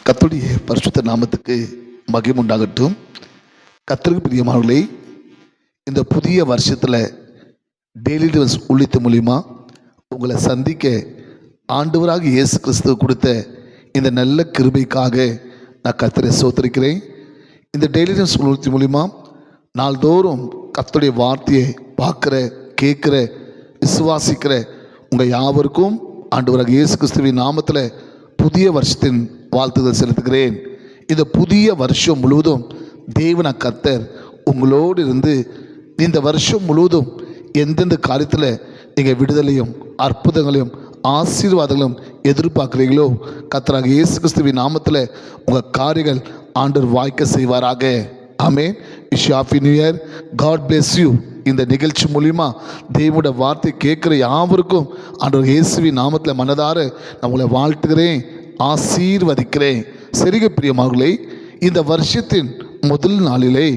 கர்த்தருடைய பரிசுத்த நாமத்துக்கு மகிமை உண்டாகட்டும். கர்த்தருக்கு பிரியமானவர்களே, இந்த புதிய வருஷத்தில் டெய்லி டிவைன்ஸ் ஊழியத்தின் மூலிமா உங்களை சந்திக்க ஆண்டவராக இயேசு கிறிஸ்து கொடுத்த இந்த நல்ல கிருபைக்காக நான் கர்த்தரை ஸ்தோத்திரிக்கிறேன். இந்த டெய்லி டிவைன்ஸ் ஊழியத்தின் மூலிமா நாள்தோறும் கர்த்தருடைய வார்த்தையை பார்க்குற, கேட்குற, விசுவாசிக்கிற உங்கள் யாவருக்கும் ஆண்டவராக இயேசு கிறிஸ்துவின் நாமத்தில் புதிய வருஷத்தின் வாழ்த்துதல் செலுத்துகிறேன். இந்த புதிய வருஷம் முழுவதும் தேவன கர்த்தர் உங்களோடு இருந்து இந்த வருஷம் முழுவதும் எந்தெந்த காரியத்தில் நீங்கள் விடுதலையும் அற்புதங்களையும் ஆசீர்வாதங்களும் எதிர்பார்க்குறீங்களோ கர்த்தராக இயேசு கிறிஸ்துவின் நாமத்தில் உங்கள் காரியங்கள் ஆண்டவர் வாய்க்க செய்வாராக. ஆமென். Wish happy new year. God bless you. இந்த நிகழ்ச்சி மூலிமா தேவனுடைய வார்த்தை கேட்குற யாவருக்கும் ஆண்டவர் இயேசுவின் நாமத்தில் மனதார நான் உங்களை வாழ்த்துகிறேன், ஆசீர்வதிக்கிறேன். சரிக பிரியமானவர்களே, இந்த வருஷத்தின் முதல் நாளிலே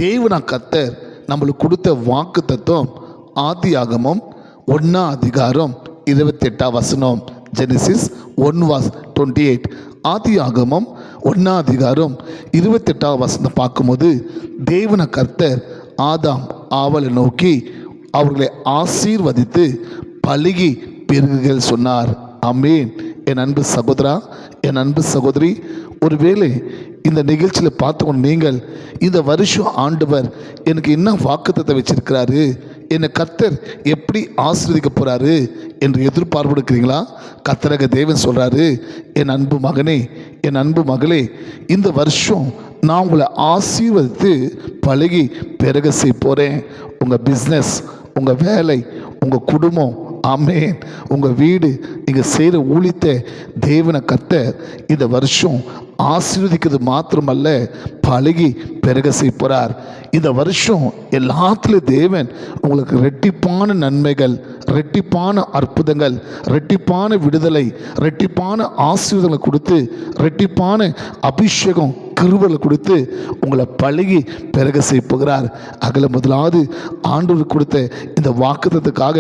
தேவன கர்த்தர் நம்மளுக்கு கொடுத்த வாக்கு தத்துவம் ஆதியாகமம் 1:28 ஜெனசிஸ் 1:28. ஆதியாகமம் 1:28 பார்க்கும்போது தேவன கர்த்தர் ஆதாம் ஆவலை நோக்கி அவர்களை ஆசீர்வதித்து பலுகி பெருகுகள் சொன்னார். ஆமென். என் அன்பு சகோதரா, என் அன்பு சகோதரி, ஒருவேளை இந்த நிகழ்ச்சியில் பார்த்துக்கொண்டு நீங்கள் இந்த வருஷம் ஆண்டவர் எனக்கு என்ன வாக்குத்தத்தை வச்சிருக்கிறாரு, என்னை கர்த்தர் எப்படி ஆசீர்வதிக்க போகிறாரு என்று எதிர்பார்ப்புக்கிறீங்களா? கர்த்தராக தேவன் சொல்கிறாரு, என் அன்பு மகனே, என் அன்பு மகளே, இந்த வருஷம் நான் உங்களை ஆசீர்வதித்து பழகி பெருக செய்ய போகிறேன். உங்கள் பிஸ்னஸ், உங்கள் வேலை, உங்கள் குடும்பம், ஆமென், உங்கள் வீடு, நீங்கள் செய்கிற ஊழியத்தை தேவனை கர்த்தர் இந்த வருஷம் ஆசீர்வதிக்கிறது மாத்திரமல்ல, பழகி பெருக செய்ய போகிறார். இந்த வருஷம் எல்லாத்துலேயும் தேவன் உங்களுக்கு ரெட்டிப்பான நன்மைகள், ரெட்டிப்பான அற்புதங்கள், ரெட்டிப்பான விடுதலை, ரெட்டிப்பான ஆசீர்வாதங்களை கொடுத்து, ரெட்டிப்பான அபிஷேகம் கிருபைகளை கொடுத்து உங்களை பழகி பெருக செய்ய போகிறார். முதலாவது ஆண்டவர் கொடுத்த இந்த வாக்குத்தத்துக்காக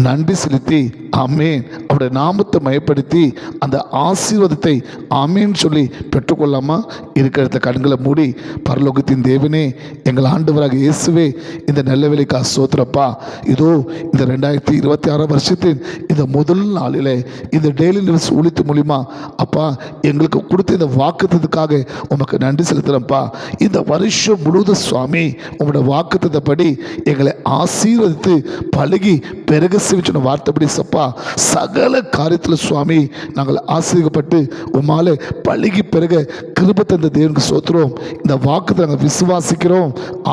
நன்றி செலுத்தி ஆமென் அவருடைய நாமத்தை மயப்படுத்தி அந்த ஆசீர்வாதத்தை ஆமென் சொல்லி பெற்றுக்கொள்ளாமா? இருக்கிற கண்களை மூடி, பரலோகத்தின் தேவனே, எங்கள் ஆண்டவராக இயேசுவே, இந்த நல்ல வேலைக்கா சோத்திரப்பா. இதோ இந்த 2026 வருஷத்தின் இந்த முதல் நாளில் இந்த டெய்லி நியூஸ் ஊழியத்து மூலிமா அப்பா எங்களுக்கு கொடுத்த இந்த வாக்குத்தத்துக்காக உமக்கு நன்றி செலுத்துகிறப்பா. இந்த வருஷம் முழுவதும் சுவாமி உங்களோட வாக்குத்தத்தப்படி எங்களை ஆசீர்வதித்து பழகி பெருக செய்ய வார்த்தைப்படி சப்பா சகல காரியத்தில் சுவாமி நாங்கள் ஆசீர்வதிக்கப்பட்டு உமால பழகி பெருக கிருபை தந்த தேவனுக்கு சோத்திரம். இந்த வாக்குத்தை நாங்கள் விசுவாசிக்கிறோம்,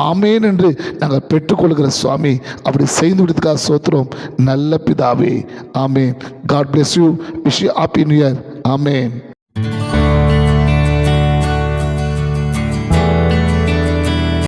ஆமேன் என்று நாங்கள் பெற்றுக்கொள்கிற சுவாமி. அப்படி செய்து விடுறதுக்காக சோத்திரம் நல்ல பிதாவே. ஆமேன். God bless you. Wish you happy new year. Amen.